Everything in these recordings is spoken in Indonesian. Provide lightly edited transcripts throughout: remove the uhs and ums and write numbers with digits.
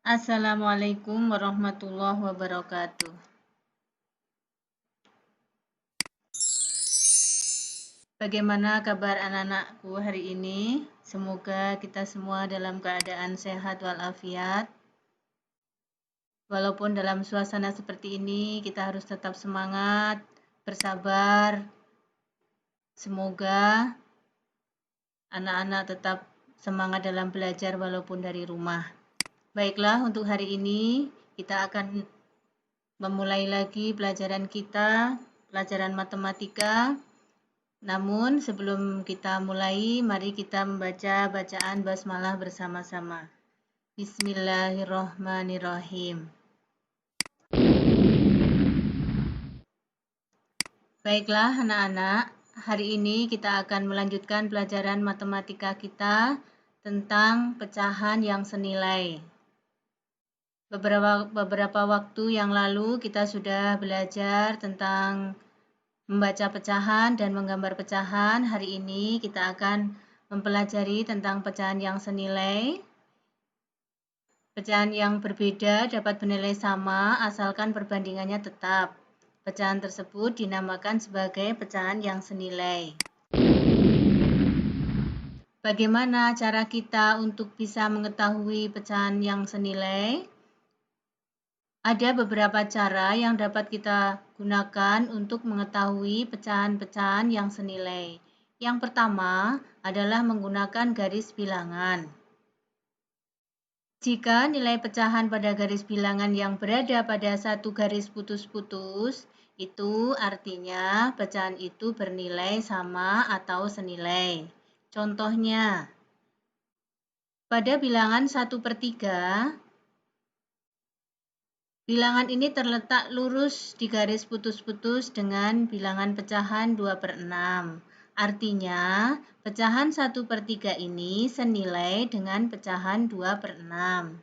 Assalamualaikum warahmatullahi wabarakatuh. Bagaimana kabar anak-anakku hari ini? Semoga kita semua dalam keadaan sehat walafiat. Walaupun dalam suasana seperti ini, kita harus tetap semangat, bersabar. Semoga anak-anak tetap semangat dalam belajar walaupun dari rumah. Baiklah, untuk hari ini kita akan memulai lagi pelajaran kita, pelajaran matematika. Namun sebelum kita mulai, mari kita membaca bacaan basmalah bersama-sama. Bismillahirrohmanirrohim. Baiklah anak-anak, hari ini kita akan melanjutkan pelajaran matematika kita tentang pecahan yang senilai. Beberapa waktu yang lalu kita sudah belajar tentang membaca pecahan dan menggambar pecahan. Hari ini kita akan mempelajari tentang pecahan yang senilai. Pecahan yang berbeda dapat bernilai sama asalkan perbandingannya tetap. Pecahan tersebut dinamakan sebagai pecahan yang senilai. Bagaimana cara kita untuk bisa mengetahui pecahan yang senilai? Ada beberapa cara yang dapat kita gunakan untuk mengetahui pecahan-pecahan yang senilai. Yang pertama adalah menggunakan garis bilangan. Jika nilai pecahan pada garis bilangan yang berada pada satu garis putus-putus, itu artinya pecahan itu bernilai sama atau senilai. Contohnya, pada bilangan 1/3, bilangan ini terletak lurus di garis putus-putus dengan bilangan pecahan 2/6. Artinya, pecahan 1/3 ini senilai dengan pecahan 2/6.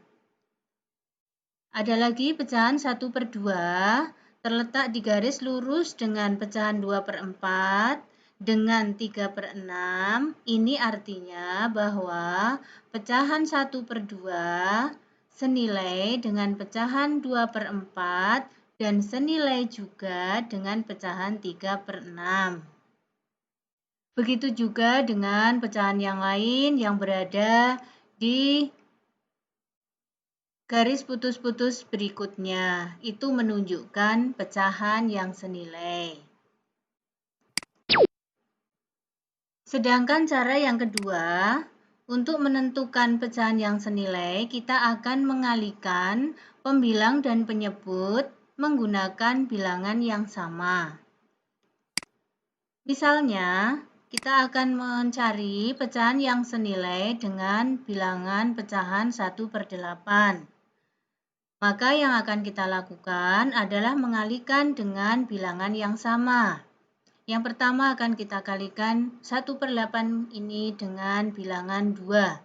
Ada lagi pecahan 1/2 terletak di garis lurus dengan pecahan 2/4 dengan 3/6. Ini artinya bahwa pecahan 1/2 senilai dengan pecahan 2/4 dan senilai juga dengan pecahan 3/6. Begitu juga dengan pecahan yang lain yang berada di garis putus-putus berikutnya. Itu menunjukkan pecahan yang senilai. Sedangkan cara yang kedua, untuk menentukan pecahan yang senilai, kita akan mengalihkan pembilang dan penyebut menggunakan bilangan yang sama. Misalnya, kita akan mencari pecahan yang senilai dengan bilangan pecahan 1/8. Maka yang akan kita lakukan adalah mengalihkan dengan bilangan yang sama. Yang pertama akan kita kalikan 1/8 ini dengan bilangan 2.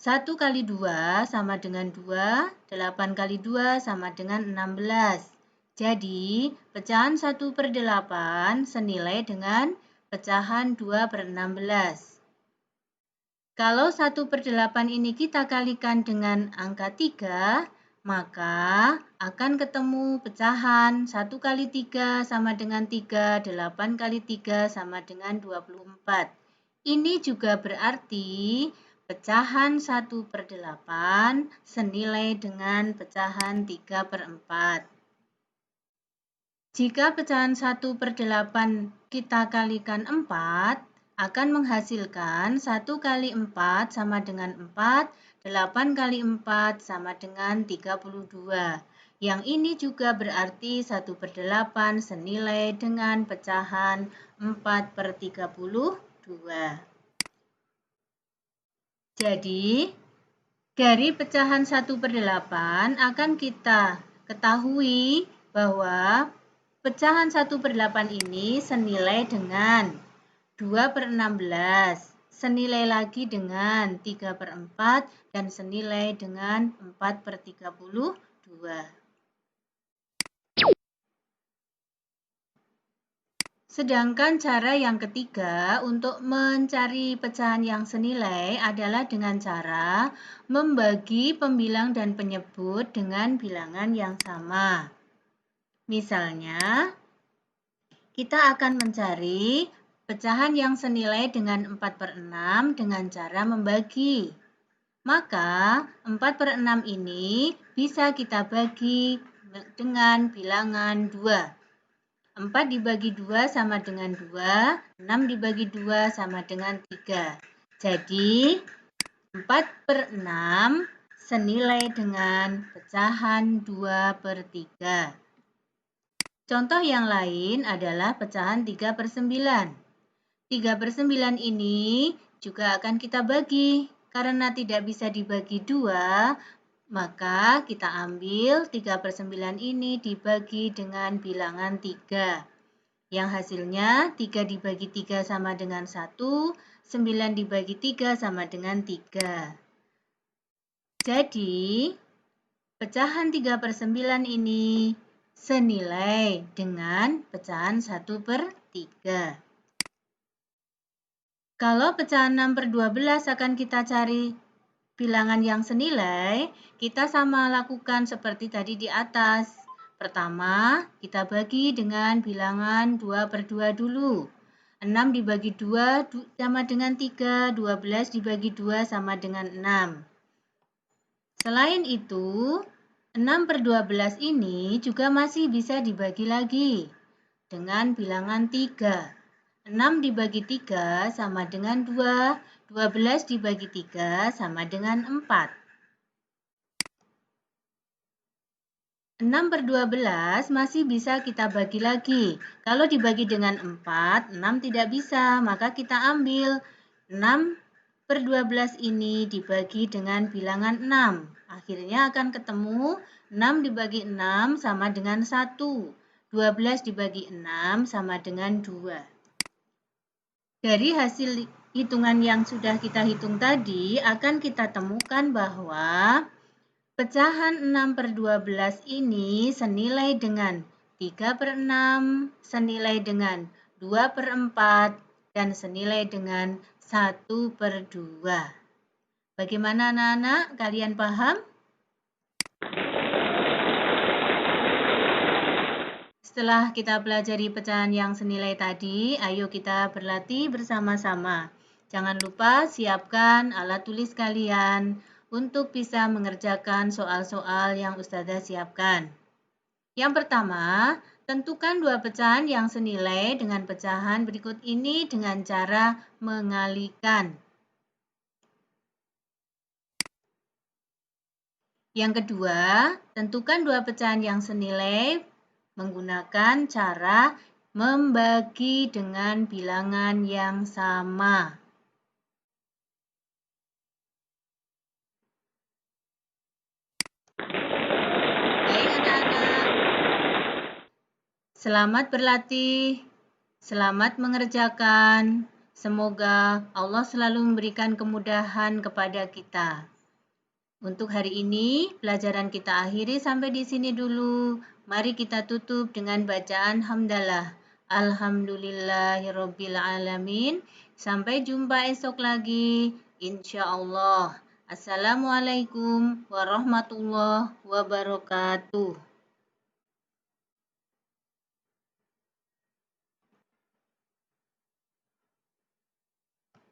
1 kali 2 sama dengan 2, 8 kali 2 sama dengan 16. Jadi, pecahan 1/8 senilai dengan pecahan 2/16. Kalau 1/8 ini kita kalikan dengan angka 3, maka akan ketemu pecahan 1 kali 3 sama dengan 3, 8 kali 3 sama dengan 24. Ini juga berarti pecahan 1/8 senilai dengan pecahan 3/4. Jika pecahan 1/8 kita kalikan 4, akan menghasilkan 1 kali 4 sama dengan 4, 8 kali 4 sama dengan 32. Yang ini juga berarti 1/8 senilai dengan pecahan 4/32. Jadi, dari pecahan 1/8 akan kita ketahui bahwa pecahan 1/8 ini senilai dengan 2/16, senilai lagi dengan 3/4, dan senilai dengan 4/32. Sedangkan cara yang ketiga untuk mencari pecahan yang senilai adalah dengan cara membagi pembilang dan penyebut dengan bilangan yang sama. Misalnya, kita akan mencari pecahan yang senilai dengan 4/6 dengan cara membagi. Maka 4/6 ini bisa kita bagi dengan bilangan 2. 4 dibagi 2 sama dengan 2, 6 dibagi 2 sama dengan 3. Jadi 4/6 senilai dengan pecahan 2/3. Contoh yang lain adalah pecahan 3/9. 3/9 ini juga akan kita bagi. Karena tidak bisa dibagi 2, maka kita ambil 3/9 ini dibagi dengan bilangan 3. Yang hasilnya 3 dibagi 3 sama dengan 1, 9 dibagi 3 sama dengan 3. Jadi, pecahan 3/9 ini senilai dengan pecahan 1/3. Kalau pecahan 6/12 akan kita cari bilangan yang senilai, kita sama lakukan seperti tadi di atas. Pertama, kita bagi dengan bilangan 2/2 dulu. 6 dibagi 2 sama dengan 3, 12 dibagi 2 sama dengan 6. Selain itu, 6/12 ini juga masih bisa dibagi lagi dengan bilangan 3. 6 dibagi 3 sama dengan 2, 12 dibagi 3 sama dengan 4. 6/12 masih bisa kita bagi lagi. Kalau dibagi dengan 4, 6 tidak bisa, maka kita ambil 6/12 ini dibagi dengan bilangan 6. Akhirnya akan ketemu 6 dibagi 6 sama dengan 1. 12 dibagi 6 sama dengan 2. Dari hasil hitungan yang sudah kita hitung tadi, akan kita temukan bahwa pecahan 6/12 ini senilai dengan 3/6, senilai dengan 2/4, dan senilai dengan 1/2. Bagaimana anak-anak? Kalian paham? Setelah kita pelajari pecahan yang senilai tadi, ayo kita berlatih bersama-sama. Jangan lupa siapkan alat tulis kalian untuk bisa mengerjakan soal-soal yang Ustazah siapkan. Yang pertama, tentukan dua pecahan yang senilai dengan pecahan berikut ini dengan cara mengalikan. Yang kedua, tentukan dua pecahan yang senilai menggunakan cara membagi dengan bilangan yang sama. Baik anak-anak, selamat berlatih, selamat mengerjakan. Semoga Allah selalu memberikan kemudahan kepada kita. Untuk hari ini, pelajaran kita akhiri sampai di sini dulu. Mari kita tutup dengan bacaan hamdalah. Alhamdulillahirabbil alamin. Sampai jumpa esok lagi, insya Allah. Assalamualaikum warahmatullahi wabarakatuh.